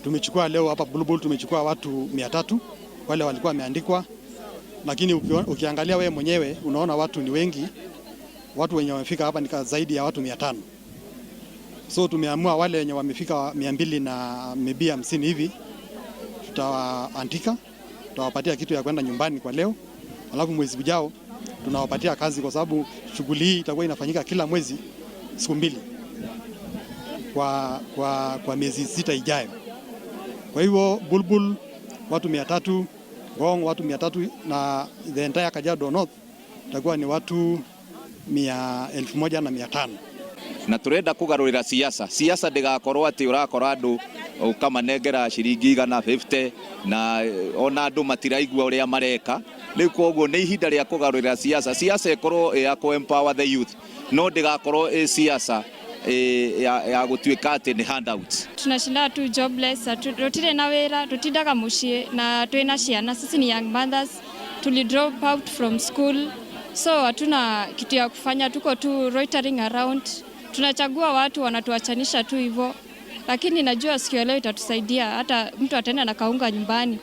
Tumechukua leo hapa Bulbul, tumechukua watu 300 wale walikuwa wameandikwa, lakini ukiangalia wewe mwenyewe unaona watu ni wengi. Watu wenye wamefika hapa ni zaidi ya watu 500. So tumeamua wale wenye wamefika 200 na maybe 50 hivi tutawaandika, tutawapatia kitu ya kwenda nyumbani kwa leo. Alafu mwezi ujao tunawapatia kazi, kwa sababu shughuli hii itakuwa inafanyika kila mwezi siku 2 kwa miezi 6 ijayo. Kwa hivyo Bulbul watu 300, Ngong watu 300, na the entire Kajiado North itakuwa ni watu 1,500. Na turenda kugarurira siasa ndigakorwo ati urakora andu ukamanengera ciringi 150 na ona andu matiraigua uria mareka. Riu koguo ni ihinda ria kugarurira siasa ikorwo ya ku empower the youth, no ndigakorwo siasa ya gutuika ati ni handouts. Tunashinda tu jobless, tutire na wira, tutindaga mucie na twina ciana. Sisi ni young mothers, tuli drop out from school, so hatuna kitu ya kufanya, tuko tu loitering around. Tunachagua watu wanatuachanisha tu hivyo, lakini najua siku leo itatusaidia, hata mtu ataenda na kaunga nyumbani.